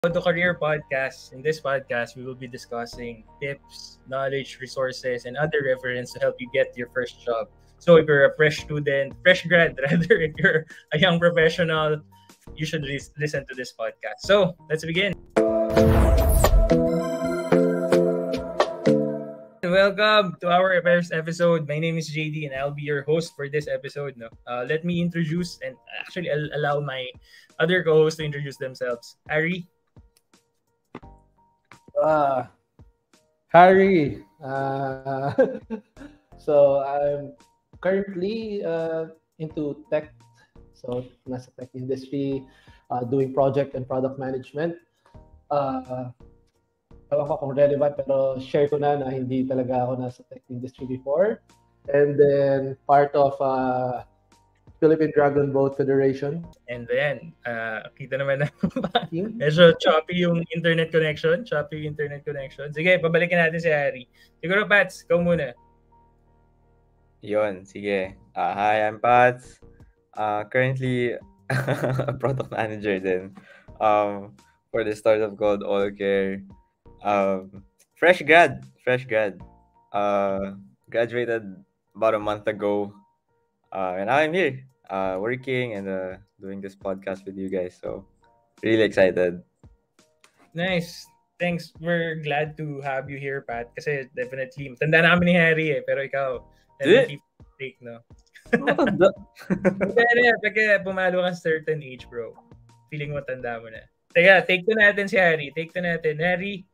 To Career Podcast. In this podcast, we will be discussing tips, knowledge, resources, and other reference to help you get your first job. So if you're a fresh student, fresh grad rather, if you're a young professional, you should listen to this podcast. So let's begin. Welcome to our first episode. My name is JD and I'll be your host for this episode. Let me introduce and actually I'll allow my other co-hosts to introduce themselves. Ari. Harry. So I'm currently into tech. So nasa tech industry, doing project and product management. Ewan ko kung relevant, pero share ko na hindi talaga ako nasa tech industry before. And then part of Philippine Dragon Boat Federation. And then, kita naman na medyo choppy yung internet connection. Sige, pabalikin natin si Harry. Siguro, Pats, ikaw muna. Yun, sige. Hi, I'm Pats. Currently, a product manager din for the startup called All Care. Fresh grad. Graduated about a month ago. And now I'm here, working and doing this podcast with you guys. So, really excited. Nice. Thanks. We're glad to have you here, Pat. Kasi definitely, tanda namin ni Harry pero ikaw, definitely take, no? Pagka pumalo ka certain age, bro. Feeling mo tanda mo na. Teka, take to natin si Harry. Harry,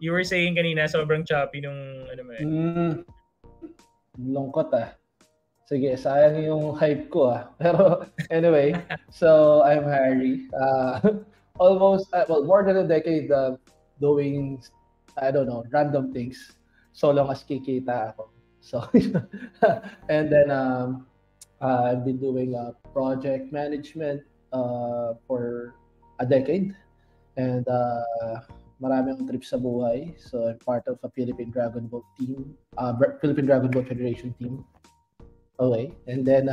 you were saying kanina, sobrang choppy nung, Lungkot Sige, sayang yung hype ko Pero anyway, so I'm Harry. Almost, more than a decade doing, I don't know, random things. So long as kikita ako. So, and then I've been doing project management for a decade. And marami akong trips sa buhay. So I'm part of a Philippine Dragon Boat team, Philippine Dragon Boat Federation team. Okay. And then,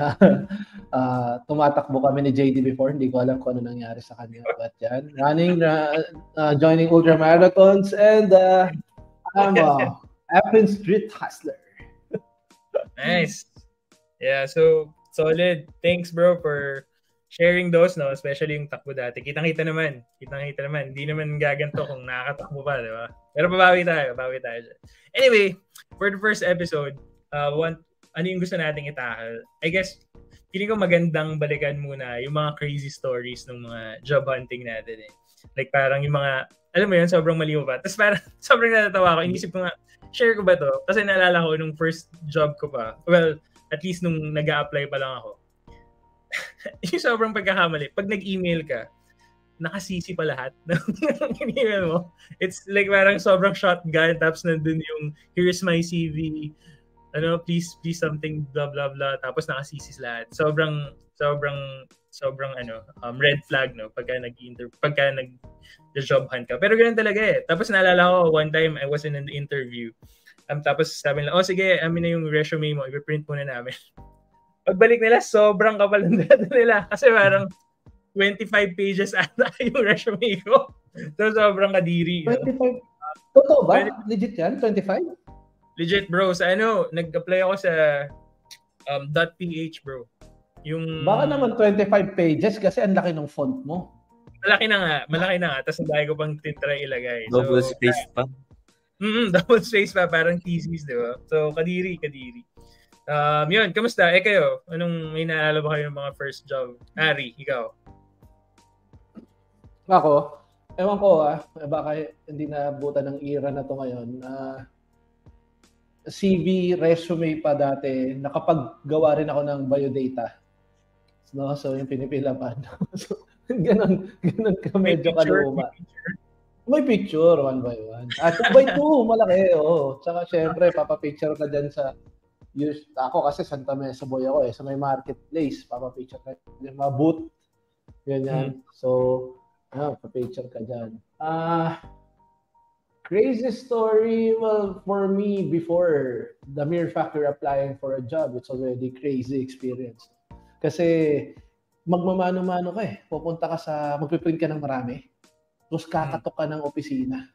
tumatakbo kami ni JD before. Hindi ko alam kung ano nangyari sa kanya. But yan, running, joining ultra marathons, and I'm a Athens Street Hustler. Nice. Yeah, so solid. Thanks, bro, for sharing those, no? Especially yung takbo dati. Kitang-kita naman. Hindi naman gaganto kung nakakatakbo pa, di ba? Pero babawi tayo dyan. Anyway, for the first episode, ano yung gusto nating itakal? I guess, feeling ko magandang balikan muna yung mga crazy stories ng mga job hunting natin Like parang yung mga, alam mo yun, sobrang maliw pa. Tapos parang sobrang natatawa ako. Inisip ko nga, share ko ba to? Kasi naalala ko nung first job ko pa. Well, at least nung nag-a-apply pa lang ako. Yung sobrang pagkakamali. Pag nag-email ka, nakasisi pa lahat ng email mo. It's like parang sobrang shotgun. Tapos nandun yung, here's my CV. Please something blah blah blah, tapos nakasisis lahat. Sobrang red flag, no, pagka nag-job hunt ka. Pero ganoon talaga Tapos naalala ko one time I was in an interview. Tapos sabi nila, sige, amin na yung resume mo, i-print muna namin. Pagbalik nila, sobrang kapal ng data nila kasi parang 25 pages ata yung resume ko. So sobrang kadiri. 25? Totoo ba? Legit yan? 25? Legit, bro. Sa nag-apply ako sa .ph, bro. Yung baka naman 25 pages kasi ang laki ng font mo. Malaki na nga. Tapos ang dahil ko pang tintry ilagay. Double space pa. Double space pa. Parang thesis, di ba? So, kadiri. Yun, kamusta? Kayo? Anong may naalala ba kayo ng mga first job? Harry, ikaw? Ako? Ewan ko baka hindi naabutan ng era na to ngayon. CV, resume pa dati, nakapaggawa rin ako ng biodata. No? So, yung pinipila pa. So, ganun ka medyo kaluma. May picture, one by one. 2 by 2, malaki. Tsaka, syempre, papapicture ka dyan sa, ako kasi Santa Mesa boy ako sa may marketplace, papapicture ka dyan, mga booth. Ganyan. So, papapicture ka dyan. Crazy story, well, for me, before the mere factor applying for a job, it's already crazy experience. Kasi magmamano-mano ka Pupunta ka magpiprint ka ng marami. Tapos kakatok ka ng opisina.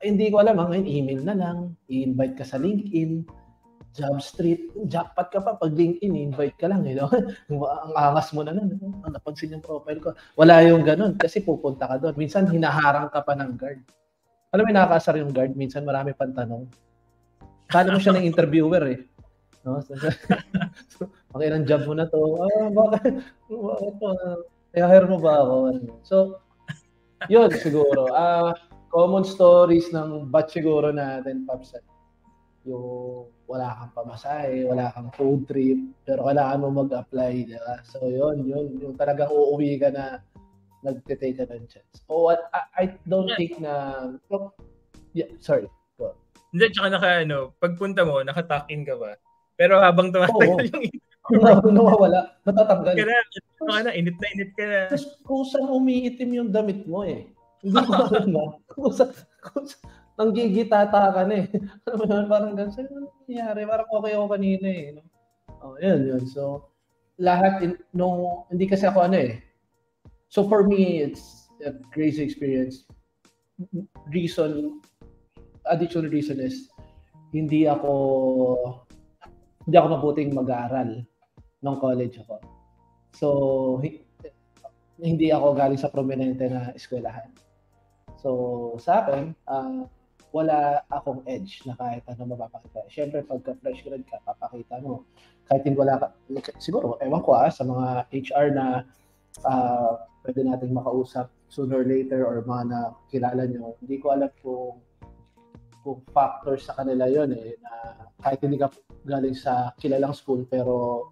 Hindi ko alam, ngayon email na lang, i-invite ka sa LinkedIn, JobStreet, jackpot ka pa pag LinkedIn, invite ka lang, ang angas mo na nun, napansin yung profile ko. Wala yung ganun, kasi pupunta ka doon. Minsan, hinaharang ka pa ng guard. Alam mo, nakakasar yung guard, minsan marami pang tanong. Kala mo siya ng interviewer eh. No? Okay, ng job mo na to. Bakit hire mo ba ako? So, yun siguro. Common stories ng batch siguro natin, Paps. Yung wala kang pamasahe, wala kang food trip, pero kailangan mo mag-apply, diba? So yun, yung talagang uuwi ka na nagte-take ka ng chance. I don't think na... sorry. Go. Hindi, tsaka pagpunta mo, naka-tuck in ka ba? Pero habang tumatagal yung nawawala, natatanggal. Init ka na. Tapos kusang umiitim yung damit mo eh. Hindi ko alam na. Nanggigitata ka na eh. Parang ganun, ano nangyari? Parang okay ako kanina eh. Yun. So, lahat, hindi kasi ako So for me, it's a crazy experience. Additional reason is, hindi ako mabuting mag-aaral nung college ako. So, hindi ako galing sa prominente na eskwelahan. So, sa akin, wala akong edge na kahit ano mapapakita. Siyempre, pagka fresh grad ka, papakita mo. Kahit hindi wala ka, siguro, ewan ko sa mga HR na pwede nating makausap sooner or later or mga nakilala nyo, hindi ko alam kung factors sa kanila yon na kahit hindi ka galing sa kilalang school, pero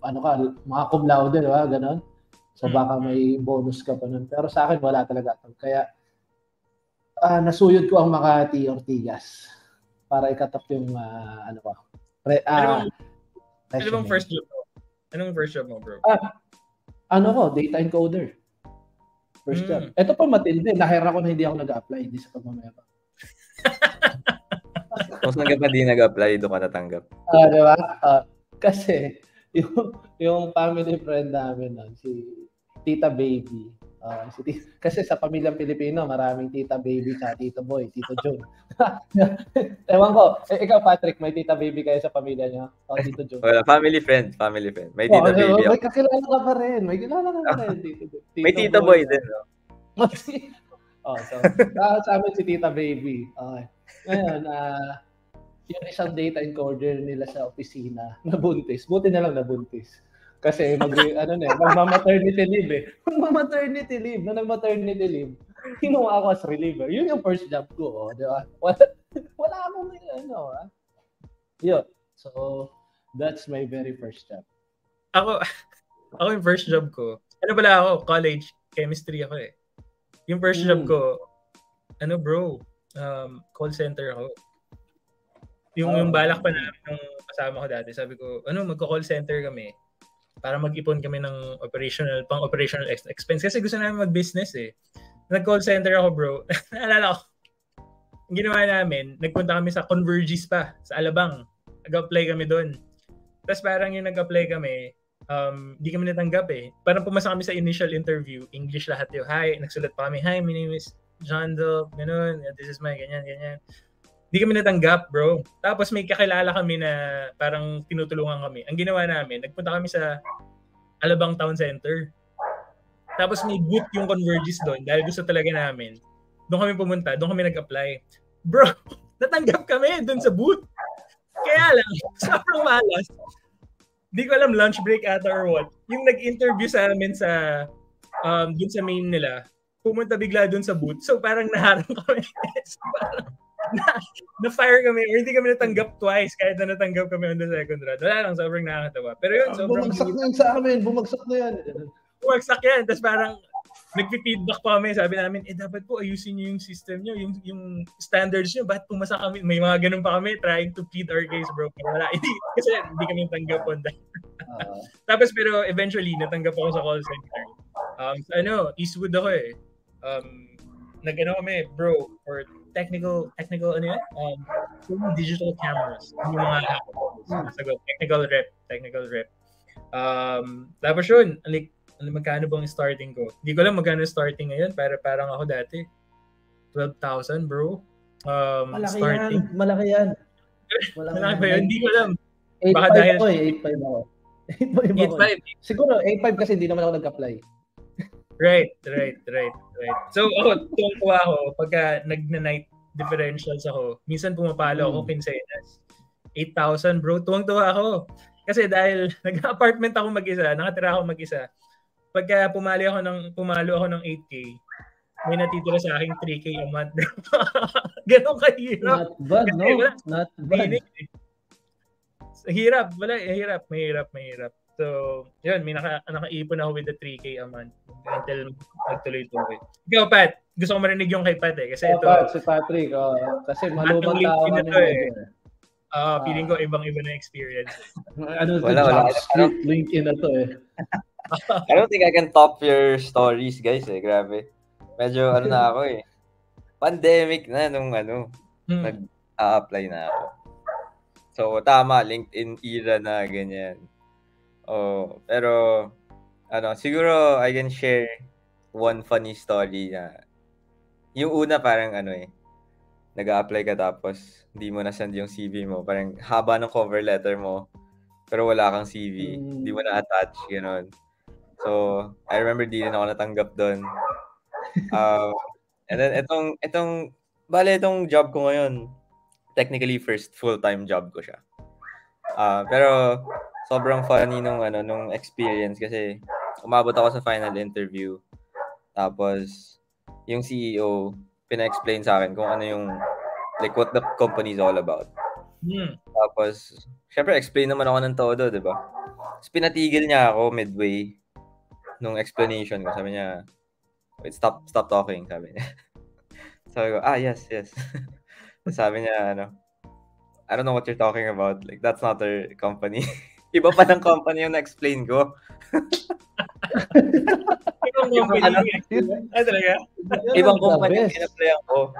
mga cum laude, diba? Ganon. So, baka may bonus ka pa nun. Pero sa akin, wala talaga. Kaya, nasuyod ko ang Makati Ortigas para ikatap yung ano bang first job mo? Anong first job mo, bro? Data encoder. First job. Ito pa matindi. Nahira ko na hindi ako nag-apply. Hindi sa pagmamera. Kung saan ka pa di nag-apply, doon ka natanggap. Diba? Kasi, yung family friend namin, si Tita Baby, kasi sa pamilyang Pilipino, maraming Tita Baby, sa Tito Boy, Tito John. Ewan ko, ikaw Patrick, may Tita Baby kayo sa pamilya niyo? O Tito John? Wala, family friend. May Tita Baby. May kakilala ka pa rin. Tito may Tito Boy din, no? So, sa amin si Tita Baby. Okay. Ngayon, yung isang data encoder nila sa opisina, nabuntis. Buti na lang nabuntis. Kasi magma-maternity leave eh. Magma-maternity leave. Na nag-maternity leave, kinuha ako as reliever. Yun yung first job ko. Di ba? Wala akong Yun. So, that's my very first job. Ako yung first job ko. Pala ako? College. Chemistry ako eh. Yung first job ko, call center ako. Yung balak pa namin nung kasama ko dati, sabi ko, magko-call center kami para mag-ipon kami ng pang-operational expense. Kasi gusto namin mag-business eh. Nag-call center ako, bro. Naalala ko, ang ginawa namin, nagpunta kami sa Convergys pa, sa Alabang. Nag-apply kami doon. Tapos parang yung nag-apply kami, di kami natanggap eh. Parang pumasa kami sa initial interview, English lahat yun. Hi, nagsulat pa kami, hi, my name is John Doe, ganun, this is my ganyan. Di kami natanggap, bro. Tapos may kakilala kami na parang tinutulungan kami. Ang ginawa namin, nagpunta kami sa Alabang Town Center. Tapos may booth yung Convergys doon dahil gusto talaga namin. Doon kami pumunta, doon kami nag-apply. Bro, natanggap kami doon sa booth. Kaya lang, sobrang malas. Di ko alam, lunch break ata or what. Yung nag-interview sa amin sa doon sa main nila, pumunta bigla doon sa booth. So parang naharang kami. So, parang na-fire kami or hindi kami natanggap twice kahit na natanggap kami on the second round. Wala lang, sobrang nakakatawa. Pero yun, sobrang... Bumagsak na yun sa amin. Bumagsak na yan. Bumagsak yan. Tapos parang nag-feedback pa kami. Sabi namin, dapat po ayusin nyo yung system nyo, yung standards nyo. Bakit pumasa kami? May mga ganun pa kami trying to plead our case, bro. Wala. Kasi hindi kami natanggap on that. Tapos pero eventually, natanggap ako sa call center. Eastwood ako eh. Nag-ano kami, bro, for technical digital cameras. Yung mga technical rep. Tapos yun, magkano bang starting ko? Hindi ko alam magkano starting ngayon, pero parang ako dati 12,000 bro. Malaki Starting. yan. Malaki yan. Malaki ba yun? Hindi ko alam. 8.5 Baka dahil ako eh. 8.5 ako. 8.5 ako. 8.5. Siguro 8.5 kasi hindi naman ako nag-apply. Right. So, tuwang-tuwa ako pagka nag-night differentials ako. Minsan pumapalo ako quincenas. 8,000 bro, tuwang-tuwa ako. Kasi dahil nag-apartment ako mag-isa, nakatira ako mag-isa. Pagka pumalo ako ng 8K, may natitira sa akin 3K a month. Ganon kahirap. Not bad, no? Not bad. Hirap. Mahirap. So, yun, may nakaipon ako with the 3K a month until nagtuloy-tuloy. Ikaw, Pat, gusto ko marinig yung kay Pat eh. Kasi ito, si Patrick. Kasi malumang tao kami nito. Feeling ko ibang-iba na experience. Wala. LinkedIn na to eh. I don't think I can top your stories, guys eh. Grabe. Medyo na ako eh. Pandemic na nung nag-a-apply na ako. So, tama, LinkedIn era na ganyan. Pero siguro I can share one funny story na yung una parang nag-a-apply ka tapos hindi mo na-send yung CV mo. Parang haba ng cover letter mo pero wala kang CV. Hindi mo na-attach, gano'n. So, I remember di rin ako natanggap doon. And then itong job ko ngayon, technically first full-time job ko siya. Pero sobrang funny nung experience kasi umabot ako sa final interview. Tapos yung CEO pina-explain sa akin kung ano yung what the company is all about. Tapos syempre explain naman ako ng todo, 'di ba? Tapos pinatigil niya ako midway nung explanation ko. Sabi niya, "Wait, stop talking," sabi niya. Sabi ko, yes. Sabi niya, I don't know what you're talking about. Like, that's not our company. Iba pa ng company yung na-explain ko. Ibang company yung in-applyan ko.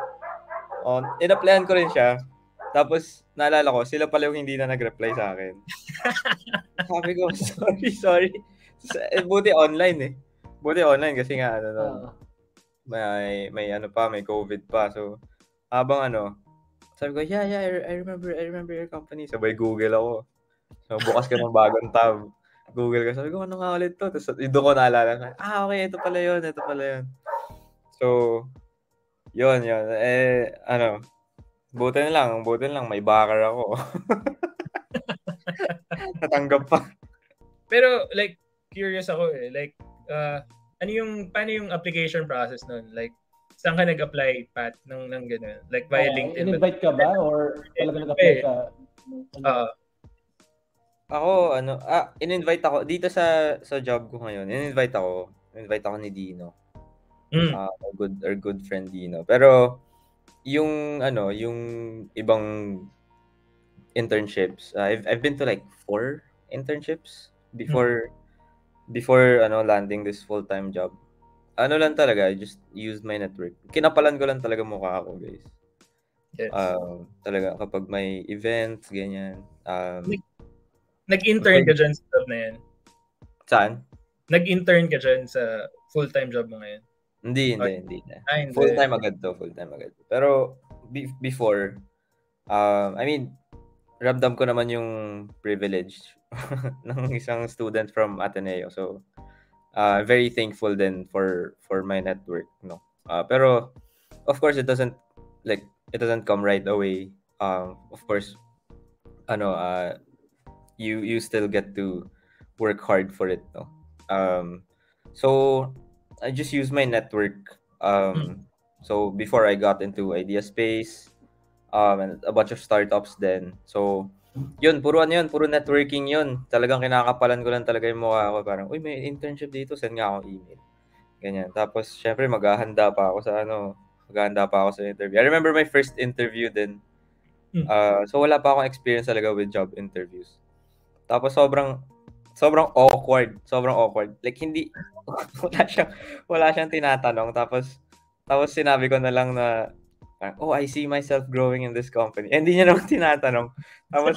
In-applyan ko rin siya. Tapos, naalala ko, sila pala yung hindi na nag-reply sa akin. Sabi ko, sorry. Buti online eh. Buti online kasi nga, may COVID pa. So, habang sabi ko, yeah, I remember your company. Sabay Google ako. So, bukas ka ng bagong tab. Google ka. Sabi ko, ano nga ulit to? Tapos, doon ko naalala. Okay, ito pala yun. So, yun. Buti na lang, may backer ako. Natanggap pa. Pero, like, curious ako eh. Like, paano yung application process nun? Like, saan ka nag-apply, Pat, ng gano'n? Like, via LinkedIn? In-invite ka ba? Or talaga nag-apply ka? Ako, in-invite ako. Dito sa job ko ngayon, in-invite ako ni Dino. Our good friend Dino. Pero, yung ibang internships, I've been to like 4 internships before landing this full-time job. Lang talaga, I just used my network. Kinapalan ko lang talaga mukha ko, guys. Yes. Talaga, kapag may events, ganyan. Nag-intern ka dyan sa job na yan? Saan? Nag-intern ka dyan sa full-time job mo ngayon? Hindi na. Full-time agad to. Pero, before, ramdam ko naman yung privilege ng isang student from Ateneo. So, very thankful then for my network, no. Pero of course it doesn't come right away. Of course you still get to work hard for it, no. So I just use my network. So before I got into Ideaspace, and a bunch of startups then. So puro networking yun. Talagang kinakapalan ko lang talaga yung mukha ko. Parang, uy, may internship dito, send nga ako email. Ganyan. Tapos, syempre, maghahanda pa ako sa interview. I remember my first interview din. So, wala pa akong experience talaga with job interviews. Tapos, sobrang awkward. Like, hindi, wala siyang tinatanong. Tapos sinabi ko na lang na, I see myself growing in this company. Hindi niya naman tinatanong. Tapos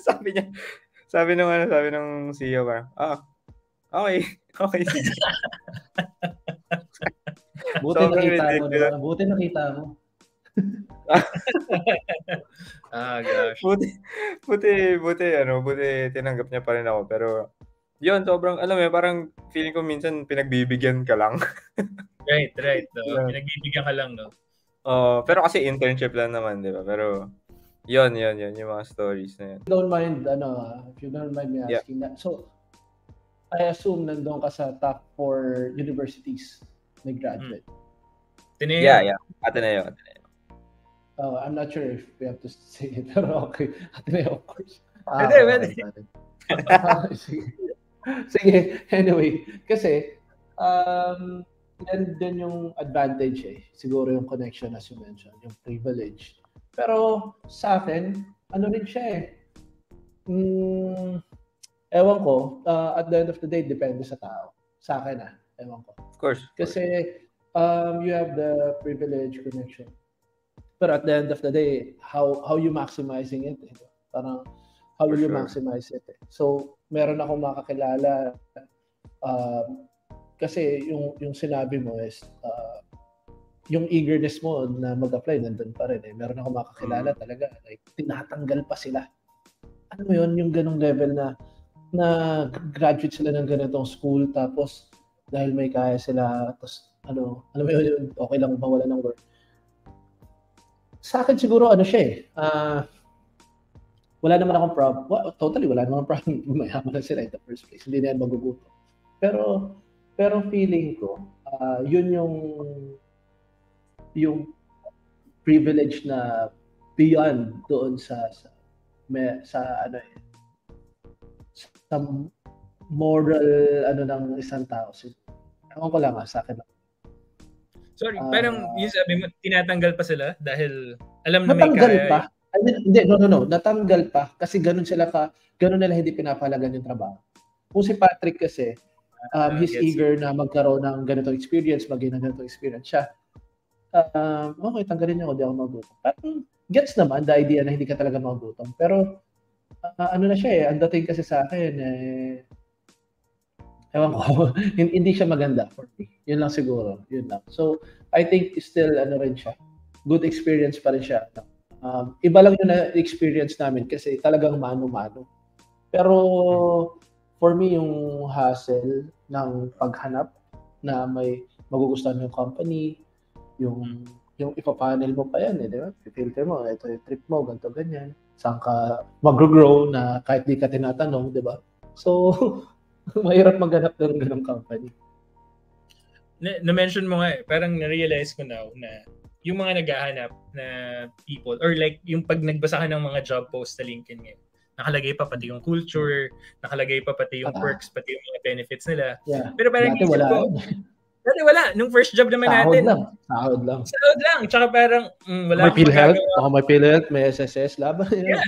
sabi ng CEO parang, Okay. Okay, sige. Buti Sobrang nakita mo, ridiculous. diba? Buti nakita mo. Gosh. Buti tinanggap niya pa rin ako. Pero, yun, sobrang, alam mo yun, parang feeling ko minsan pinagbibigyan ka lang. Right. No? Yeah. Pinagbibigyan ka lang, no? Pero kasi internship lang naman, di ba? Pero, yun, yung mga stories na yun. If you don't mind me asking that. So, I assume nandun ka sa top 4 universities na graduate. Ateneo. Yeah. Ateneo. I'm not sure if we have to say it, pero okay. Ateneo, of course. Pwede. Sige. Anyway, kasi, yan din yung advantage siguro yung connection as you mentioned, yung privilege. Pero sa akin, ano rin siya ewan ko, at the end of the day, depende sa tao. Sa akin ewan ko. Of course. Kasi you have the privilege connection. Pero at the end of the day, how you maximizing it? Parang how will you maximize it? So, meron akong makakilala kasi yung sinabi mo is yung eagerness mo na mag-apply nandun pa rin Meron akong makakilala talaga like tinatanggal pa sila. Ano yun, yung ganung level na graduate sila ng ganitong school tapos dahil may kaya sila tapos alam mo yun, okay lang mawala ng work. Sa akin siguro wala naman akong problem. Totally wala naman akong problem. Mayaman na sila in the first place. Hindi na yan magugutom. Pero feeling ko, yun yung privilege na beyond doon sa moral ng isang tao. Ewan ko lang sa akin. Sorry, parang yung sabi mo, tinatanggal pa sila dahil alam na may kaya. Natanggal pa? Hindi, no. Natanggal pa kasi ganun nila hindi pinapahalagan yung trabaho. Kung si Patrick kasi, he's eager na magkaroon ng ganitong experience, maging ng ganitong experience siya. Okay, tanggalin niyo ako, di ako magutom. Parang gets naman the idea na hindi ka talaga magutom. Pero, ano na siya ang dating kasi sa akin, ewan ko, hindi siya maganda for me. Yun lang siguro, yun lang. So, I think still, rin siya. Good experience pa rin siya. Iba lang yung na-experience namin kasi talagang mano-mano. Pero, for me, yung hassle ng paghanap na may magugustuhan yung company, yung ipapanel mo pa yan, di ba? I-filter mo, ito yung trip mo, ganito, ganyan. Saan ka mag-grow na kahit di ka tinatanong, di ba? So, mahirap maghanap ng ganong company. Na-mention mo nga parang na-realize ko now na yung mga naghahanap na people or like yung pag nagbasa ka ng mga job posts sa LinkedIn ngayon, nakalagay pa pati yung culture, nakalagay pa pati yung perks, pati yung mga benefits nila. Yeah. Pero parang dati wala. Dati wala. Nung first job naman natin. Sahod lang. Tsaka parang wala akong magagawa. May PhilHealth, may SSS, laban. Yeah,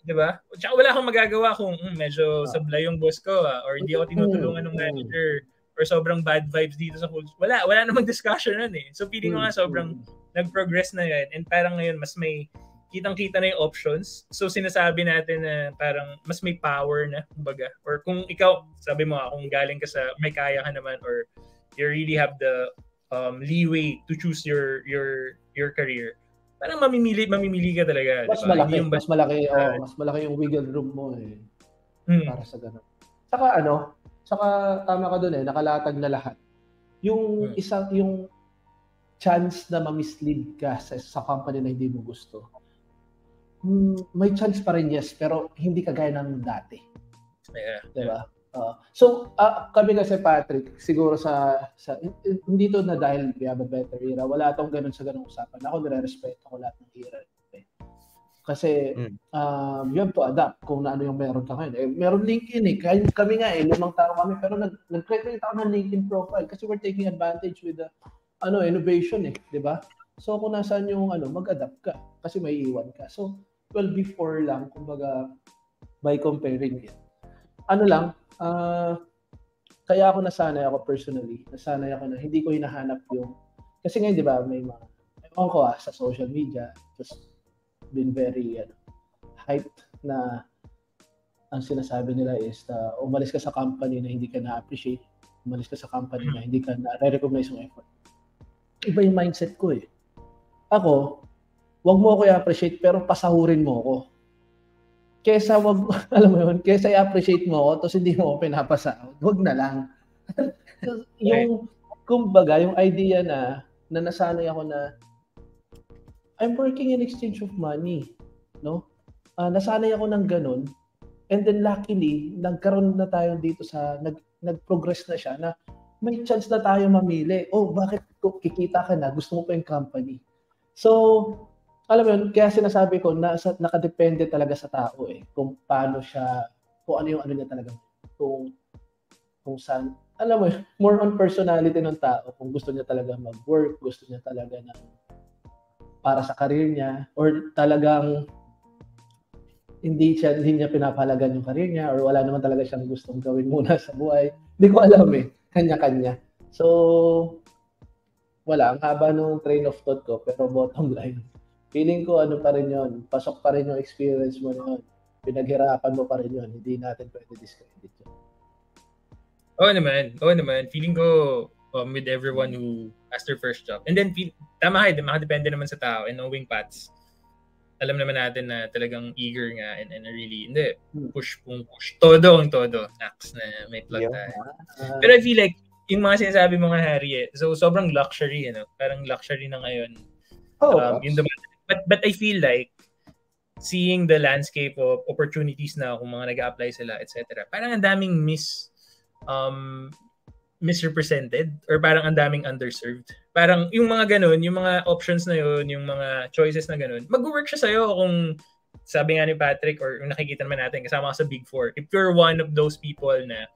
diba? Tsaka wala akong magagawa kung medyo sablay yung boss ko or hindi ako tinutulungan ng manager or sobrang bad vibes dito sa culture. Wala namang discussion nun So feeling ko nga sobrang nag-progress na yan and parang ngayon mas may kitang-kita na yung options. So sinasabi natin na parang mas may power na, kumbaga. Or kung ikaw, sabi mo kung galing ka sa may kaya ka naman or you really have the leeway to choose your career. Parang mamimili ka talaga. Mas diba? malaki. Mas malaki yung wiggle room mo para sa ganun. Saka tama ka doon nakalatag na lahat. Yung yung chance na ma-mislead ka sa company na hindi mo gusto. May chance pa rin, yes, pero hindi kagaya ng dati. Yeah. Diba? So, kami kasi Patrick, siguro hindi to na dahil we have a better era, wala tong ganun sa ganung usapan. Ako nire-respeto ko lahat ng era. Kasi, you have to adapt kung ano yung meron ka ngayon. Meron LinkedIn kami nga 5 tao kami, pero nag-create ako ng LinkedIn profile kasi we're taking advantage with the innovation di ba? So, kung nasaan yung mag-adapt ka kasi may iwan ka. So, before lang, kumbaga, by comparing it. Kaya ako nasanay ako personally. Nasanay ako na hindi ko hinahanap yung kasi ngayon 'di ba may mga ewan ko sa social media just been very hyped na ang sinasabi nila is umalis ka sa company na hindi ka na-appreciate, umalis ka sa company na hindi ka na-recognize yung effort. Iba yung mindset ko eh. Ako, wag mo ako i-appreciate pero pasahurin mo ako. Kesa wag, alam mo yun, kesa i-appreciate mo ako tapos hindi mo ako pinapasahod, wag na lang. Yung, kumbaga, yung idea na nasanay ako na I'm working in exchange of money, no? Nasanay ako ng ganun. And then luckily, nagkaroon na tayo dito nag-progress na siya na may chance na tayo mamili. Oh, bakit kikita ka na? Gusto mo pa yung company. So, alam mo yun, kaya sinasabi ko, nakadepende talaga sa tao eh. Kung paano siya, kung ano yung ano niya talaga. Kung saan, alam mo yun, more on personality ng tao. Kung gusto niya talaga mag-work, gusto niya talaga para sa career niya, or talagang hindi niya pinapahalagan yung career niya, or wala naman talaga siyang gustong gawin muna sa buhay. Hindi ko alam eh. Kanya-kanya. So, wala. Ang haba nung train of thought ko, pero bottom line, feeling ko ano pa rin yun. Pasok pa rin yung experience mo na yun. Pinaghirapan mo pa rin yun. Hindi natin pwede discredit yun. Oo naman. Feeling ko with everyone who has their first job. And then, tama makadepende naman sa tao. And knowing Pats, alam naman natin na talagang eager nga and really, push. Todo. Nax na may plug tayo. Pero I feel like, yung mga sinasabi mo nga, Harry, so sobrang luxury, parang luxury na ngayon. But I feel like, seeing the landscape of opportunities na kung mga nag-a-apply sila, etc. Parang ang daming misrepresented or parang ang daming underserved. Parang yung mga ganun, yung mga options na yun, yung mga choices na ganun, mag-work siya sa'yo kung sabi nga ni Patrick or yung nakikita naman natin kasama ka sa Big Four. If you're one of those people na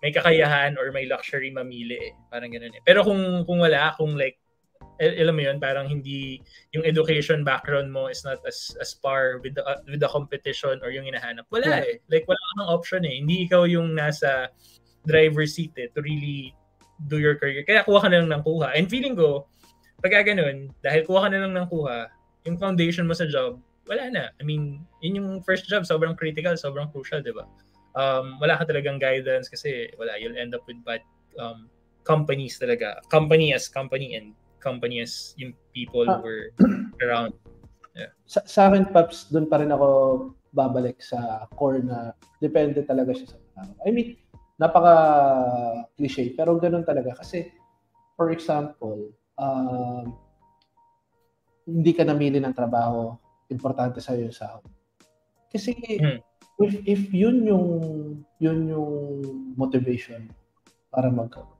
may kakayahan or may luxury mamili parang ganun eh. Pero kung wala, kung like, alam mo yun, parang hindi, yung education background mo is not as par with the competition or yung hinahanap. Wala eh. Like, wala kang option eh. Hindi ikaw yung nasa driver's seat to really do your career. Kaya kuha ka na lang ng kuha. And feeling ko, pagka ganun, dahil kuha ka na lang ng kuha, yung foundation mo sa job, wala na. I mean, yun yung first job, sobrang critical, sobrang crucial, di ba? Wala ka talagang guidance kasi you'll end up with bad companies talaga. Company as company and company as yung people who were around. Yeah. Sa akin, Paps, doon pa rin ako babalik sa core na depende talaga siya sa tao. I mean, napaka-cliche, pero ganun talaga. Kasi, for example, hindi ka namili ng trabaho, importante sa'yo yung sahod. Kasi, if yun yung motivation para mag-work,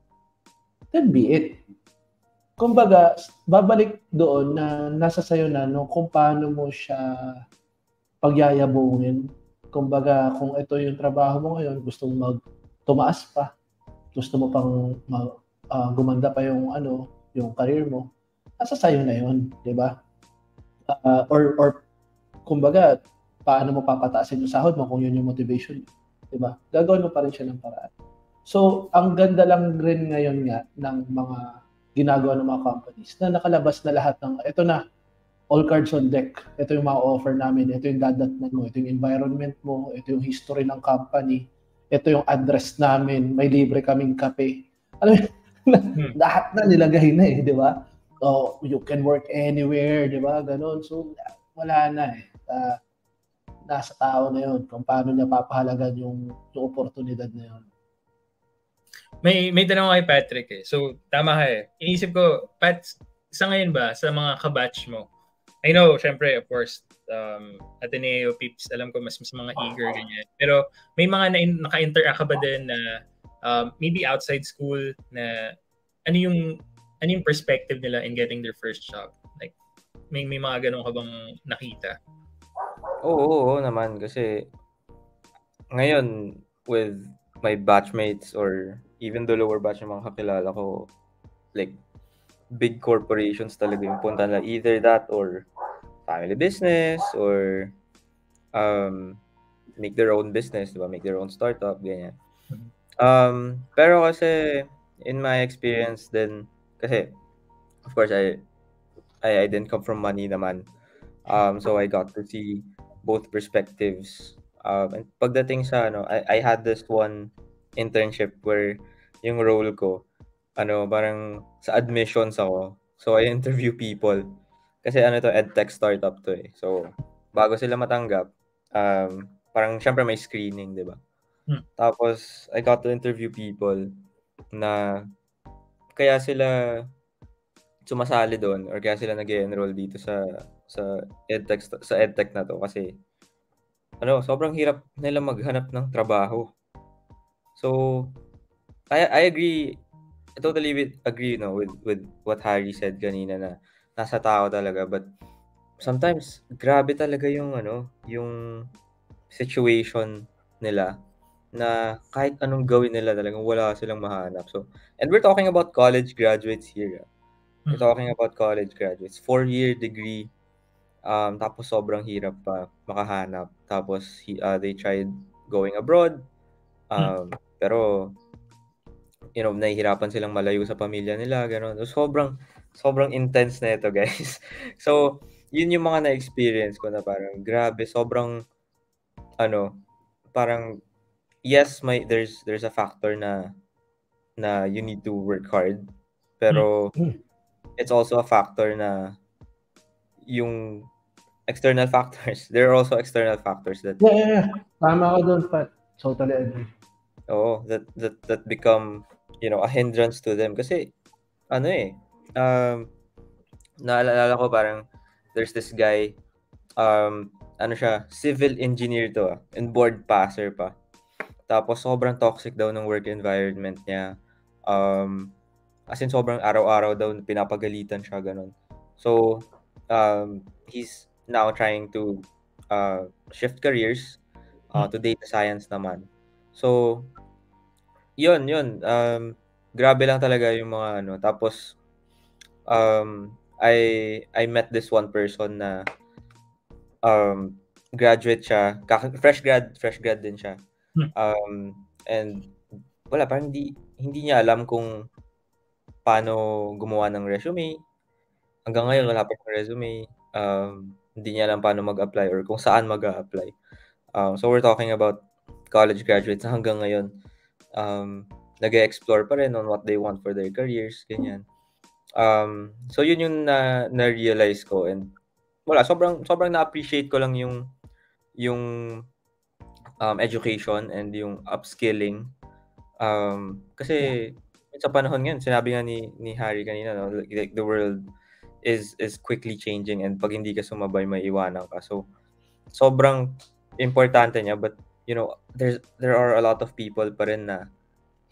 then be it. Kumbaga, babalik doon na nasa sayo na kung paano mo siya pagyayabungin. Kumbaga, kung ito yung trabaho mo ngayon, gusto mo tumaas pa, gusto mo pang gumanda pa yung career mo, nasa sayo na yun, di ba? Or kumbaga, paano mo papataasin yung sahod mo kung yun yung motivation, di ba? Gagawin mo pa rin siya ng paraan. So, ang ganda lang rin ngayon nga ng mga ginagawa ng mga companies na nakalabas na lahat ng, ito na, all cards on deck. Ito yung mga offer namin, ito yung dadatnan mo, ito yung environment mo, ito yung history ng company, ito yung address namin, may libre kaming kape. Alam mo, lahat na nilagay na eh, di ba? Oh, you can work anywhere, di ba? Ganon. So, wala na eh. Nasa tao na yun kung paano niya papahalagan yung oportunidad na yun. May tanong kay Patrick eh. So, tama ka eh. Inisip ko, Pat, sa ngayon ba, sa mga kabatch mo, I know, syempre, of course, Ateneo, Pips, alam ko mas mga eager ganyan. Pero may mga naka-interact ka ba din na maybe outside school na ano yung perspective nila in getting their first job? Like, may mga ganun ka bang nakita? Oo naman. Kasi ngayon, with my batchmates or even the lower batch ng mga kakilala ko, like, big corporations talaga yung punta na, either that or family business or make their own business, diba? Make their own startup, ganyan. Pero kasi in my experience then, kasi of course I didn't come from money naman. So I got to see both perspectives And pagdating sa I had this one internship where yung role ko parang sa admissions ako. So I interview people kasi to edtech startup to eh. So bago sila matanggap, parang syempre may screening, 'di ba? Tapos I got to interview people na kaya sila sumasali doon or kaya sila nag-enroll dito sa edtech na to kasi sobrang hirap nila maghanap ng trabaho. So I agree. I totally agree with what Harry said kanina na nasa tao talaga, but sometimes grabe talaga yung yung situation nila na kahit anong gawin nila talagang wala silang mahanap. So, and we're talking about college graduates here. We're talking about college graduates, 4-year degree, tapos sobrang hirap pa makahanap. Tapos they tried going abroad, pero nahihirapan silang malayo sa pamilya nila, gano'n. So, sobrang intense na ito, guys. So, yun yung mga na-experience ko na parang grabe, sobrang parang yes, there's a factor na you need to work hard, pero it's also a factor na yung external factors. There are also external factors that tama ka doon, Pat. Totally agree. That become a hindrance to them kasi naalala ko parang there's this guy siya, civil engineer to and board passer pa. Tapos sobrang toxic daw ng work environment niya. As in sobrang araw-araw daw pinapagalitan siya, ganun. So he's now trying to shift careers to data science naman. So yun grabe lang talaga yung mga tapos I met this one person na graduate siya, fresh grad din siya. And wala, parang hindi niya alam kung paano gumawa ng resume. Hanggang ngayon wala pa yung resume. Hindi niya alam paano mag-apply or kung saan mag-a-apply. So we're talking about college graduates na hanggang ngayon nag-explore pa rin on what they want for their careers, ganyan. So yun yung na-realize ko, and wala, sobrang na-appreciate ko lang yung education and yung upskilling. Kasi sa panahon ngayon, sinabi nga ni Harry kanina, like the world is quickly changing, and pag hindi ka sumabay, may iwanan ka. So sobrang importante niya, but there are a lot of people pa rin na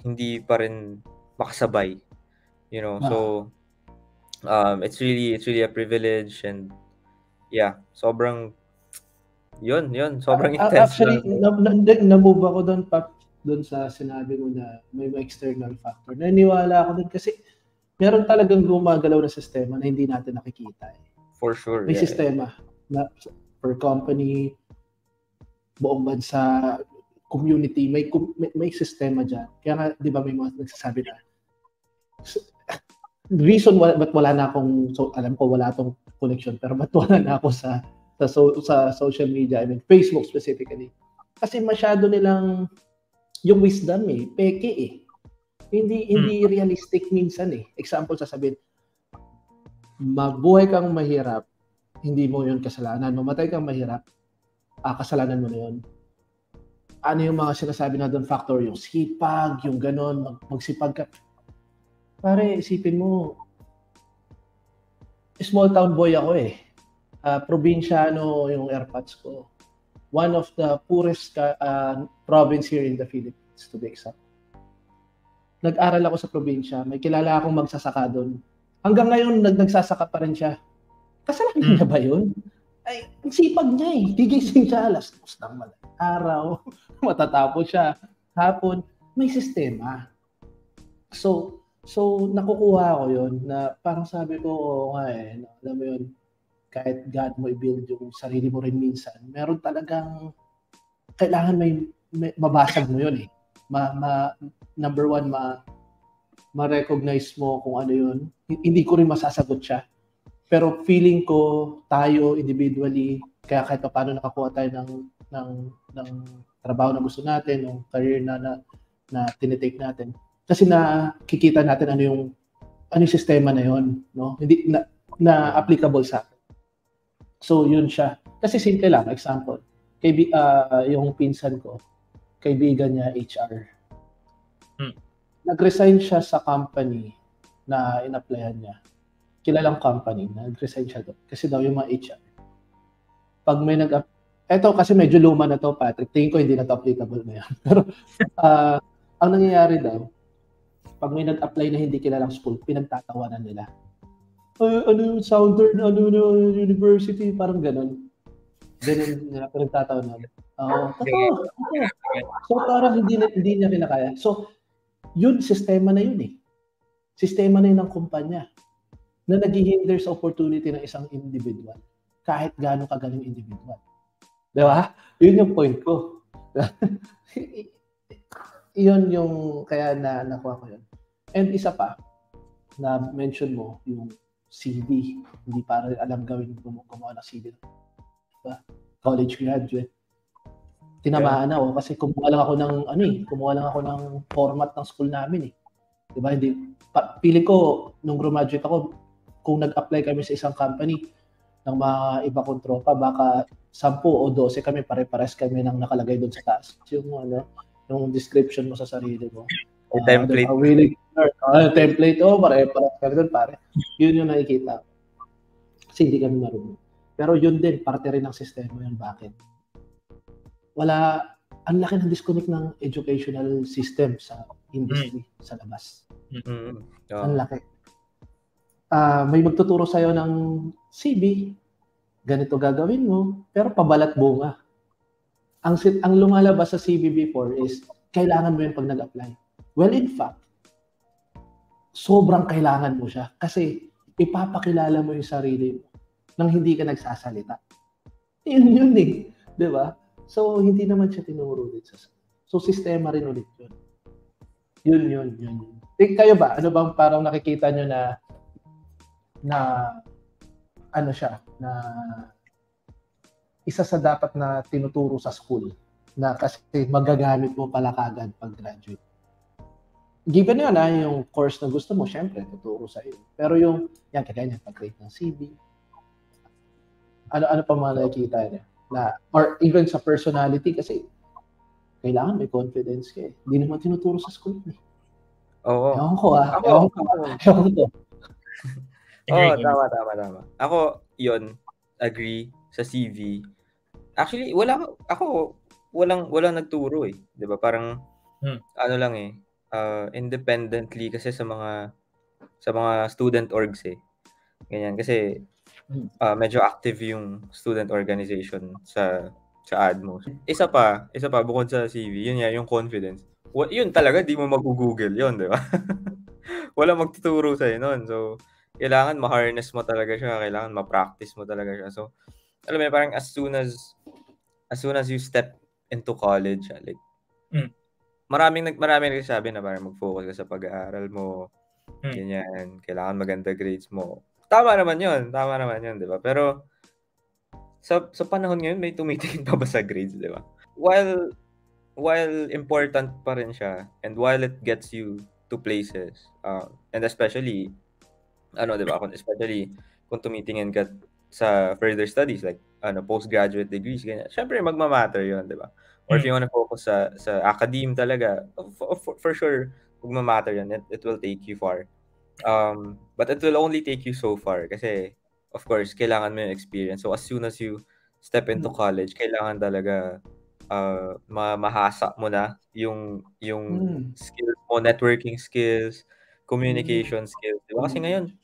hindi pa rin makasabay. So it's really a privilege, and sobrang intense. Actually, na-move ako doon, Pap, doon sa sinabi mo na may external factor. Naniwala ako doon kasi meron talagang gumagalaw na sistema na hindi natin nakikita. For sure. May sistema na per company, buong bansa, community, may sistema dyan. Kaya nga, di ba, may mga nagsasabi na reason ba't wala na akong, alam ko wala akong connection, pero ba't wala na ako sa social media, I mean Facebook specifically, kasi masyado nilang yung wisdom peke hindi realistic minsan Example, sasabihin, mabuhay kang mahirap, hindi mo yun kasalanan. Mamatay kang mahirap, kasalanan mo na yun. Ano yung mga sinasabi na doon factor? Yung sipag, yung ganon, magsipag ka. Pare, isipin mo, small town boy ako probinsyano yung airpods ko. One of the poorest province here in the Philippines, to be exact. Nag-aral ako sa probinsya. May kilala akong magsasaka doon. Hanggang ngayon, nagsasaka pa rin siya. Kasalanan niya ba yun? Ay, ang sipag niya Gigising siya alas 2 ng araw. Matatapos siya. Hapon, may sistema. So nakukuha ko yun na parang sabi ko, alam mo yun, kahit God mo i-build yung sarili mo rin minsan, meron talagang kailangan may mabasag mo yun number one, ma-recognize mo kung ano yun. Hindi ko rin masasagot siya. Pero feeling ko, tayo individually, kaya kahit paano nakakuha tayo ng ng trabaho na gusto natin, ng career na tinitake natin. Kasi nakikita natin ano yung sistema na yon, no? Hindi na applicable sa atin. So yun siya. Kasi simple lang, example. Yung pinsan ko, kaibigan niya HR. Nag-resign siya sa company na in-applyan niya. Kilalang company, nag-resign siya doon. Kasi daw yung mga HR. Pag may eto kasi medyo luma na to, Patrick. Tingin ko hindi na to applicable na yan. Pero ang nangyayari daw, pag may nag-apply na hindi kilalang school, pinagtatawanan nila. Ano yung Southern, university, parang ganun. Ganun nila pinagtatawanan. Totoo. So parang hindi niya kinakaya. So, yun, sistema na yun eh. Sistema na yun ng kumpanya na naghihinder sa opportunity ng isang individual kahit gaano kagaling individual. Di ba? Yun yung point ko. Yun yung kaya nakuha ko yun. And isa pa, na mention mo, yung CV. Hindi para alam gawin gumawa ng CV. Diba? College graduate. Tinamaan ako kasi kumuha lang ako ng format ng school namin eh. Diba? Pili ko, nung graduate ako, kung nag-apply kami sa isang company ng mga iba kong tropa, baka 10 o 12 kami, pare-pares kami nang nakalagay doon sa taas. Yung description mo sa sarili mo. Template. Template, pare-pares kami doon, pare. Yun yung nakikita. Kasi hindi kami marunong. Pero yun din, parte rin ng sistema yun. Bakit? Ang laki ng disconnect ng educational system sa industry, sa labas. Ang laki. May magtuturo sa'yo ng CV, ganito gagawin mo, pero pabalat bunga. Ang lumalabas sa CV before is, kailangan mo yun pag nag-apply. Well, in fact, sobrang kailangan mo siya kasi ipapakilala mo yung sarili mo nang hindi ka nagsasalita. Yun eh. Di ba? So, hindi naman siya tinuro dito. So, sistema rin ulit yun. Yun. Kayo ba? Ano bang parang nakikita nyo na ano siya, na isa sa dapat na tinuturo sa school na kasi magagamit mo pala kagad pag graduate. Given yun yung course na gusto mo, syempre, tuturo sa iyo. Pero kagaya pag-create ng CV, ano pa mga nakikita niya? Or even sa personality, kasi kailangan may confidence ka eh. Hindi naman tinuturo sa school eh. Oo. Ewan ko. Tama. Ako, yun, agree sa CV. Actually, walang nagturo eh. 'Di ba? Parang ano lang eh, independently kasi sa mga student orgs eh. Ganyan kasi medyo active yung student organization sa ADMO. Isa pa bukod sa CV, yun yung confidence. Yun talaga di mo mag-google yun, 'di ba? Walang magtuturo sa noon. So, kailangan ma-harness mo talaga siya, kailangan ma-practice mo talaga siya. So, alam mo parang as soon as you step into college, like maraming nagsasabi na parang mag-focus ka sa pag-aaral mo, ganyan, kailangan maganda grades mo. Tama naman yun, 'di ba? Pero sa panahon ngayon may tumitingin pa ba sa grades, 'di ba? While important pa rin siya and while it gets you to places, and especially 'di ba? Especially kung tumitingin ka sa further studies like postgraduate degrees, ganyan. Syempre magma-matter 'yon, 'di ba? Or if you wanna focus sa academe talaga, for sure magma-matter 'yan. It will take you far. But it will only take you so far kasi of course kailangan mo yung experience. So as soon as you step into college, kailangan talaga mahasa mo na yung skills mo, networking skills, communication skills. Diba? Kasi ngayon,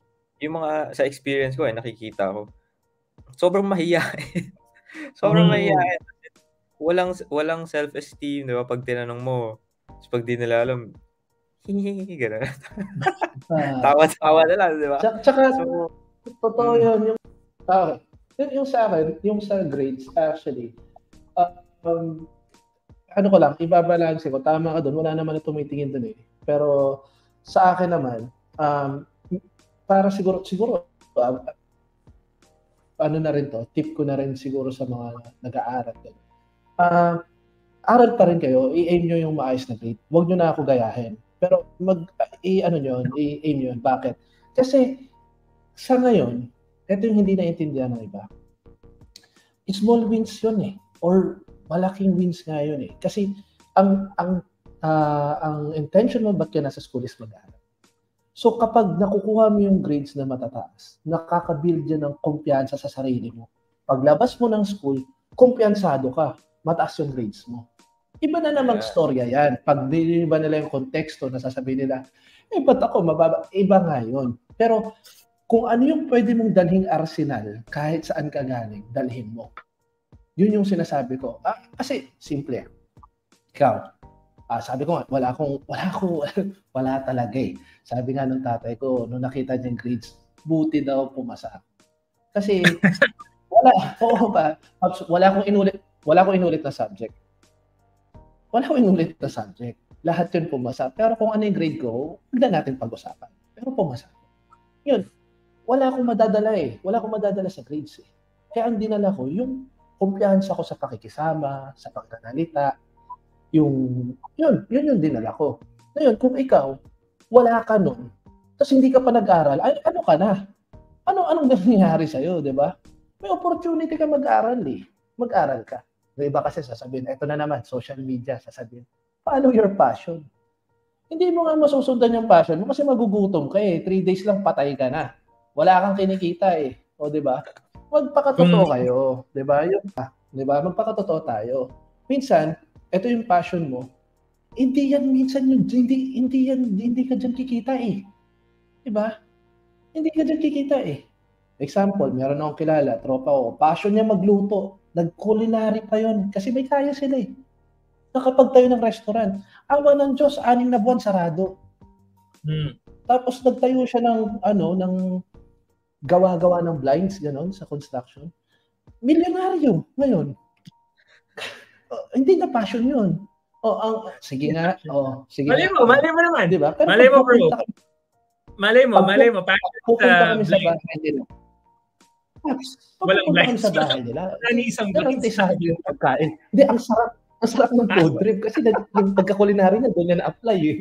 yung mga sa experience ko nakikita ko, sobrang mahiyain. Sobrang mahiyain. Walang self-esteem, di ba? Pag tinanong mo, pag di nila alam, gano'n. Tawa-tawa na lang, di ba? Tsaka, totoo yun. Yung sa akin, yung sa grades, actually, ano ko lang, ibabalanse ko. Tama ka doon. Wala naman na tumitingin doon eh. Pero sa akin naman, para siguro ano na rin to, tip ko na rin siguro sa mga nag-aaral doon. aral pa rin kayo, i-aim nyo yung maayos na grade. Huwag nyo na ako gayahin. Pero i-aim yun. Bakit? Kasi sa ngayon, ito yung hindi naintindihan ng iba. Small wins yun eh. Or malaking wins nga yun eh. Kasi ang intention mo ba't ka nasa school is mag-aral. So kapag nakukuha mo yung grades na matataas, nakaka-build yan ng kumpiyansa sa sarili mo. Paglabas mo ng school, kumpiyansado ka, mataas yung grades mo. Iba na namang storya yan. Pag ba nila yung konteksto, nasasabihin nila, ba't ako mababa? Iba nga yun. Pero kung ano yung pwede mong dalhin arsenal, kahit saan ka galing, dalhin mo. Yun yung sinasabi ko. Kasi simple. Ikaw, sabi ko nga, wala talaga eh. Sabi nga ng tatay ko, nung nakita niya yung grades, buti daw pumasa. Kasi, wala akong inulit na subject. Lahat yun pumasa. Pero kung ano yung grade ko, huwag na natin pag-usapan. Pero pumasa. Yun, wala akong madadala sa grades eh. Kaya ang dinala ko, yung kumpiyansa ko sa pakikisama, sa pagkanalita, yun yung dinala ko. Ngayon, kung ikaw, wala ka nun, tapos hindi ka pa nag-aral, ano ka na? Anong nangyayari sa'yo, di ba? May opportunity ka mag-aral eh. Mag-aral ka. Yung iba kasi sasabihin, eto na naman, social media, sasabihin, follow your passion. Hindi mo nga masusundan yung passion mo kasi magugutom ka eh. 3 days lang patay ka na. Wala kang kinikita eh. O, di ba? Magpakatotoo kayo. Di ba? Magpakatotoo tayo. Minsan, ito yung passion mo, hindi ka dyan kikita eh. Diba? Hindi ka dyan kikita eh. Example, meron akong kilala, tropa ko, passion niya magluto. Nag-culinary pa yon kasi may kaya sila eh. Nakapagtayo ng restaurant. Awa ng Diyos, 6 na buwan sarado. Tapos nagtayo siya ng gawa-gawa ng blinds, gano'n, sa construction. Milyonaryo ngayon. Hindi na passion yun. Sige nga. Malay mo naman. Diba? Pero malay mo, bro. Malay mo. Pupunta kami sa bahay nila. Walang blinds. Sa bahay nila. Isang blinds. Yung pagkain. Hindi, ang sarap ng food trip kasi yung pagka-culinary na doon na apply eh.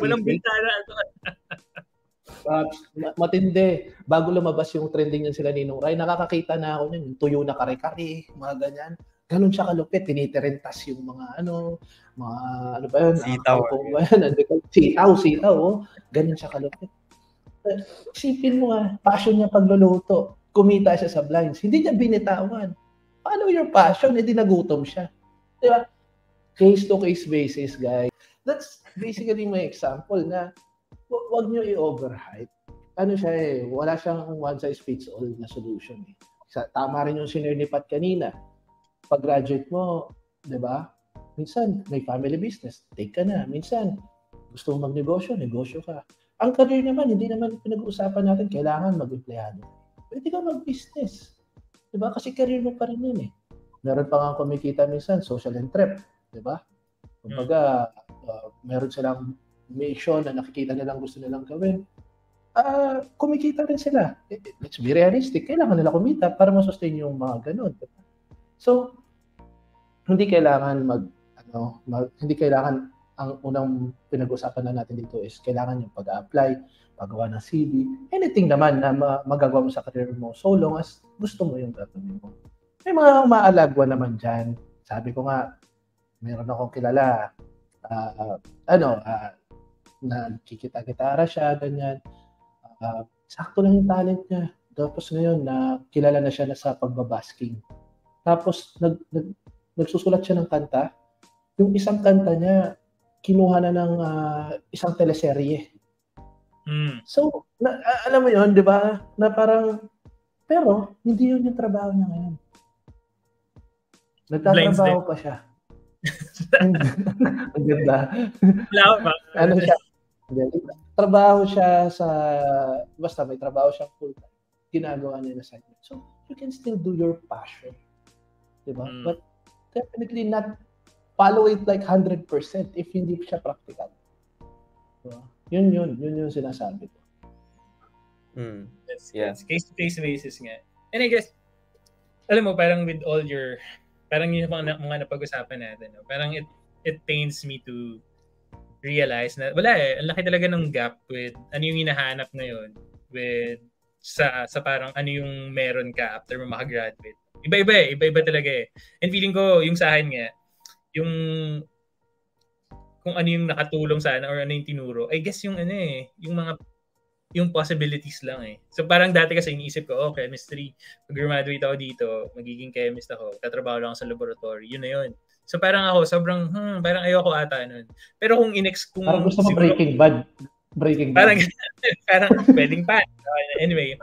Walang bintana. Matindi. Bago lumabas yung trending yan sila Ninong Ray, nakakakita na ako nun, yung tuyo na kare-kare, mga ganyan. Ganun siya kalupit, tinitirentas yung mga sitaw, ganun siya kalupit. Isipin mo passion niya pagluluto, kumita siya sa blinds, hindi niya binitawan. Paano your passion? Hindi nagutom siya. Di ba? Case-to-case basis, guys. That's basically my example na wag nyo i-overhype. Ano siya eh, wala siyang one-size-fits-all na solution eh. Tama rin yung sinirnipat kanina. Pag-graduate mo, di ba? Minsan, may family business, take ka na. Minsan, gusto mo magnegosyo, negosyo ka. Ang career naman, hindi naman pinag-uusapan natin, kailangan mag-empleyado. Pwede ka mag-business. Di ba? Kasi career mo pa rin yun eh. Meron pa nga kumikita minsan, social entrep. Di ba? Kumbaga, meron silang mission na nakikita nilang gusto nilang gawin. Kumikita rin sila. Let's be realistic. Kailangan nila kumita para ma-sustain yung mga ganun. Diba? So, hindi kailangan hindi kailangan ang unang pinag-usapan na natin dito is kailangan yung pag-apply, paggawa ng CV, anything naman na magagawa mo sa career mo so long as gusto mo yung gagawin mo. May mga umaalagwa naman dyan. Sabi ko nga, meron akong kilala, nagkikita-gitara siya, ganyan. Sakto lang yung talent niya. Tapos ngayon, kilala na siya sa pagbabasking. Tapos, nagsusulat siya ng kanta. Yung isang kanta niya, kinuha na ng isang teleserye. So, alam mo yun, di ba? Na parang, pero, hindi yun yung trabaho niya ngayon. Nagtatrabaho pa siya. Ang ganda. Ano siya? Trabaho siya basta may trabaho siya full-time. Ginagawa niya na side. So, you can still do your passion. Diba? But definitely not follow it like 100% if hindi siya practical. Diba? Yun yung sinasabi ko. Yes. Case-to-case basis nga. And I guess, alam mo, parang with all your, parang yung mga napag-usapan natin, no? Parang it pains me to realize na wala ang laki talaga ng gap with ano yung hinahanap ngayon with sa parang ano yung meron ka after mo makagraduate. Iba-iba talaga eh. And feeling ko yung sa akin nga, yung kung ano yung nakatulong sana or ano yung tinuro, I guess yung yung possibilities lang eh. So parang dati kasi iniisip ko, chemistry, pag graduate ako dito, magiging chemist ako, tatrabaho lang ako sa laboratory, yun na yun. So parang ako, sobrang, parang ayoko ata nun. Pero kung Parang gusto mo Breaking Bad. Parang pwedeng pa. Anyway,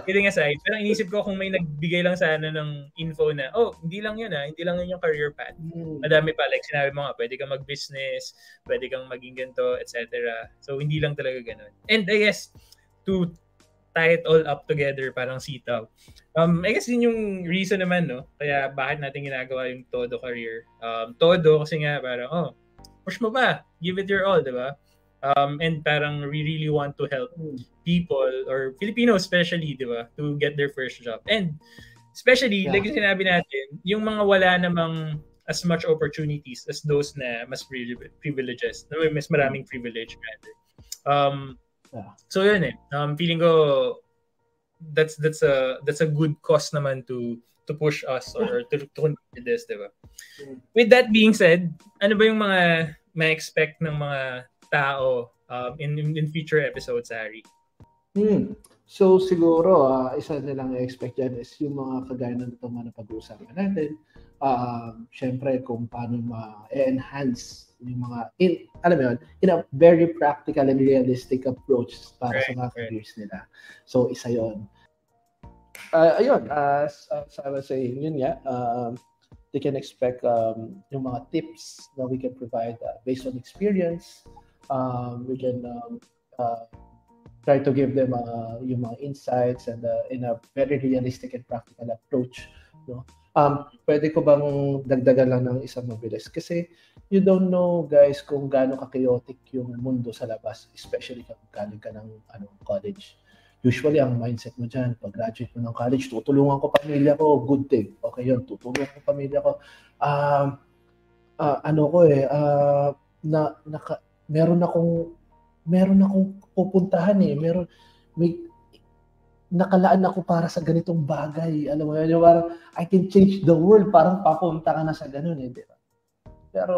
kidding aside, pero inisip ko kung may nagbigay lang sana ng info na, hindi lang yun hindi lang yun yung career path. Madami pa, like sinabi mo nga, pwede kang mag-business, pwede kang maging ganito, etc. So, hindi lang talaga ganun. And I guess, to tie it all up together, parang sitaw. I guess yun yung reason naman, no? Kaya bakit natin ginagawa yung todo career. Todo kasi nga parang, push mo pa, give it your all, di ba? And parang we really want to help people or Filipinos especially, di ba, to get their first job. And especially, like yung sinabi natin, yung mga wala namang as much opportunities as those na mas privileges, na mas maraming privilege rather. So yun eh. Feeling ko that's a good cause naman to push us or to continue this, di ba? With that being said, ano ba yung mga ma-expect ng mga tao in future episodes, Harry? So siguro, isa nilang i-expect dyan is yung mga kagaya na itong mga napag-uusapan natin. Siyempre kung paano ma-enhance yung mga, alam mo yun, in a very practical and realistic approach para sa mga careers nila. So isa yun. Ayun, as I was saying, yun nga, they can expect yung mga tips that we can provide based on experience. We can try to give them yung mga insights and in a very realistic and practical approach. No? Pwede ko bang dagdagan lang ng isang mabilis? Kasi you don't know, guys, kung gaano ka-chaotic yung mundo sa labas, especially kung galing ka ng college. Usually, ang mindset mo dyan, pag graduate mo ng college, tutulungan ko pamilya ko, good thing. Okay yun, tutulungan ko pamilya ko. Meron akong pupuntahan eh. May nakalaan ako para sa ganitong bagay. Alam mo yun, parang I can change the world. Parang papunta ka na sa ganun eh. Diba? Pero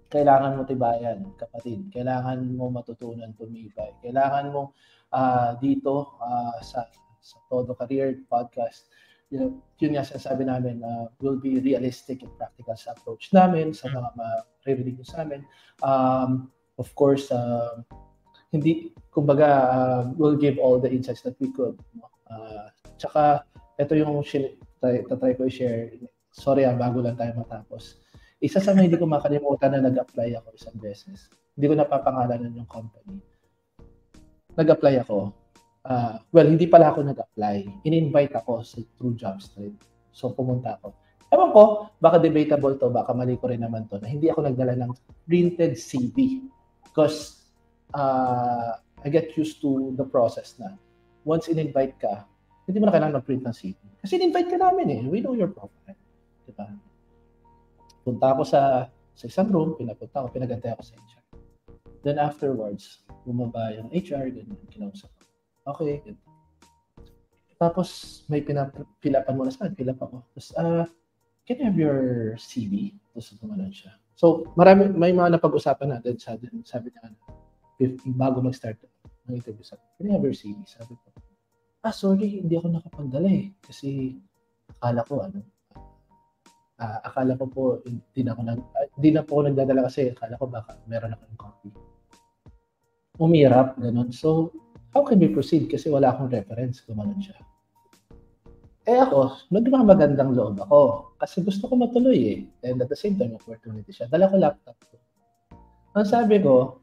kailangan mo tibayan, kapatid. Kailangan mo matutunan tumibay. Kailangan mo dito sa Todo Career Podcast, yun nga sinasabi namin, will be realistic and practical sa approach namin, sa mga maririnig nyo sa amin. Of course, we'll give all the insights that we could. Tsaka, ito yung tatry ko i-share. Sorry, bago lang tayo matapos. Isa sa mga hindi ko makalimutan na nag-apply ako isang beses. Hindi ko napapangalanan yung company. Nag-apply ako. Hindi pala ako nag-apply. In-invite ako through JobStreet. So, pumunta ako. Ewan ko, baka debatable to, baka mali ko rin naman to, na hindi ako nagdala ng printed CV. Because I get used to the process na once in-invite ka, hindi mo na kailangan mag-print ng CV. Kasi in-invite ka namin eh. We know your profile. Diba? Punta ako sa isang room, pinagantay ako sa HR. Then afterwards, bumaba yung HR, ganyan, kinausap ko. Okay, ganyan. Tapos may pinapan mo na sa akin, pilap ako. Tapos, can I have your CV? Tapos gumanon siya. So, may mga napag-usapan natin, sabi niya, bago mag-start ng interview, sabi, can I have your CV? Sabi ko, sorry, hindi ako nakapagdala eh. Kasi akala ko po, hindi na po ako nagdadala kasi akala ko baka meron akong copy. Umirap, ganun. So, how can we proceed? Kasi wala akong reference, gumanon siya. Ako, magandang loob ako. Kasi gusto ko matuloy eh. And at the same time, opportunity siya. Dala ko laptop ko. Ang sabi ko,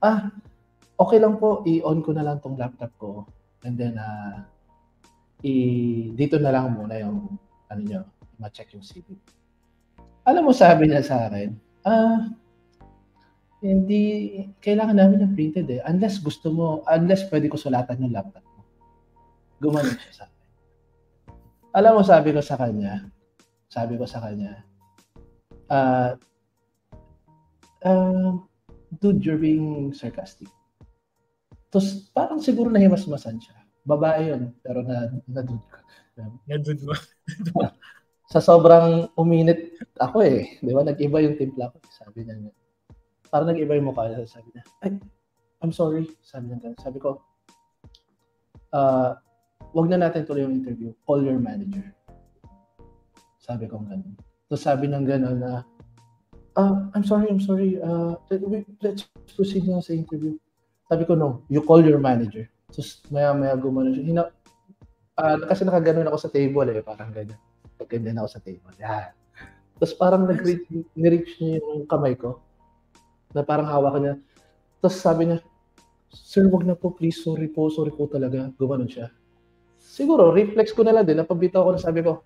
okay lang po, i-on ko na lang tong laptop ko. And then, dito na lang muna yung, ma-check yung CV. Alam mo, sabi niya sa akin, hindi, kailangan namin ng printed eh. Unless pwede ko sulatan yung laptop mo. Gumanon siya sa akin. Alam mo, sabi ko sa kanya, dude, you're being sarcastic. Tapos parang siguro nahimasmasan siya. Babae yun, pero na-dude ko. Na-dude mo. Sa sobrang uminit ako eh. Di ba? Nag-iba yung timpla ko. Sabi niya, parang nag-iba yung mukha niya. Sabi niya, ay, I'm sorry. Sabi niya, sabi ko, wag na natin tuloy yung interview. Call your manager. Sabi ko gano'n. Tapos sabi ng gano'n na, I'm sorry. Let's proceed na sa interview. Sabi ko, no, you call your manager. Tapos maya gumano siya. Kasi nakaganon ako sa table eh. Parang ganyan. Ganyan ako sa table. Yan. Tapos parang nireach niya yung kamay ko. Na parang hawak niya. Tapos sabi niya, sir, wag na po, please. Sorry po talaga. Gumanon siya. Siguro, reflex ko na lang din. Napabitaw ko na sabi ko,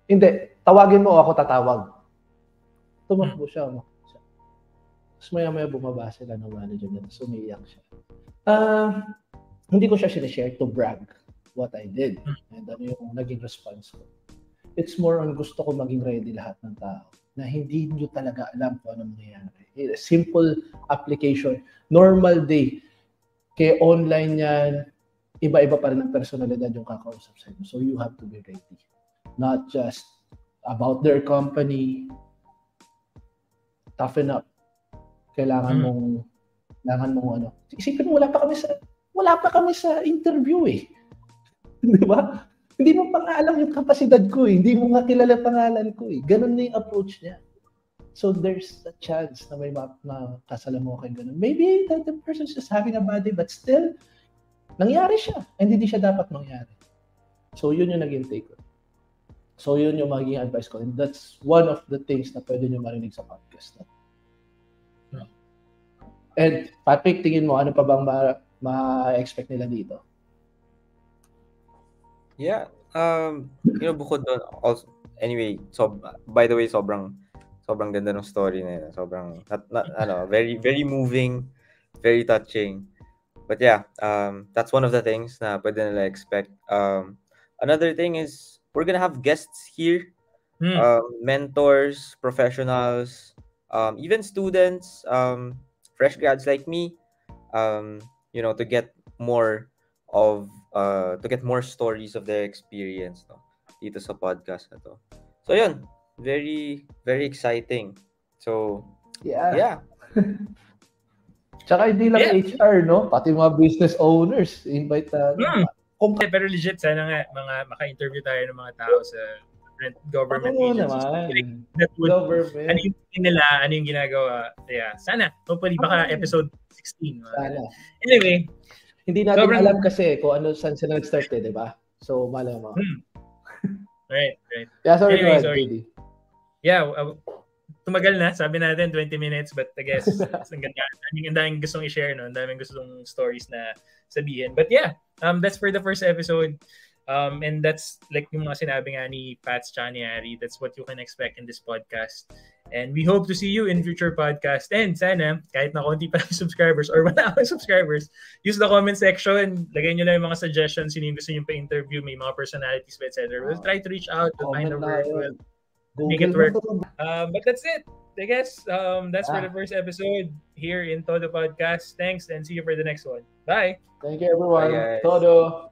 hindi, tawagin mo o ako tatawag. Tumakbo siya. Tapos maya bumaba sila ng manager niya. Tapos umiiyak siya. Hindi ko siya sinishare to brag what I did. And ano yung naging response ko. It's more on gusto ko maging ready lahat ng tao. Na hindi nyo talaga alam kung ano mangyayari. Simple application. Normal day. Kaya online yan, iba-iba pa rin ang personalidad yung kakausap sa inyo. So you have to be ready. Not just about their company. Toughen up. Kailangan mong ano. Isipin mo, wala pa kami sa interview eh. Di ba? Hindi mo pa nga alam yung kapasidad ko eh. Hindi mo nga kilala pangalan ko eh. Ganun na yung approach niya. So there's a chance na may kasalamuhan ganun. Maybe the person's just having a bad day, but still, nangyari siya. And hindi siya dapat mangyari. So yun yung naging take ko. So yun yung magiging advice ko. And that's one of the things na pwede nyo marinig sa podcast. And Patrick, tingin mo, ano pa bang ma-expect nila dito? Yeah. Bukod doon, also, anyway, so, by the way, sobrang ganda ng story na yun. Sobrang, very, very moving, very touching. But yeah, that's one of the things na pwede nila expect. Another thing is, we're gonna have guests here, mentors, professionals, even students, fresh grads like me, to get more stories of their experience dito sa podcast na to. So yun, very, very exciting. So yeah. Tsaka hindi lang HR, no? Pati mga business owners, invite pero legit, sana nga maka-interview tayo ng mga tao sa government agencies. Government. Ano yung nila, ano yung ginagawa. Yeah, sana. Hopefully, baka episode 16. Sana. Anyway. Hindi natin alam kasi kung saan sila nag-start eh, di ba? So, malay mo. Right. Yeah, sorry. Yeah, tumagal na. Sabi natin 20 minutes, but I guess ang daming gustong i-share, no? Ang daming gustong stories na sabihin. But yeah, that's for the first episode. And that's like yung mga sinabi nga ni Pats tsaka ni Ari, that's what you can expect in this podcast. And we hope to see you in future podcast. And sana, kahit na konti pa yung subscribers or wala akong subscribers, use the comment section. Lagay nyo lang yung mga suggestions, sino yung gusto nyo pa-interview, may mga personalities, etc. We'll try to reach out, to find a word, we'll make it work. But that's it. I guess that's for the first episode here in Todo Podcast. Thanks and see you for the next one. Bye! Thank you everyone. Bye, guys. Todo!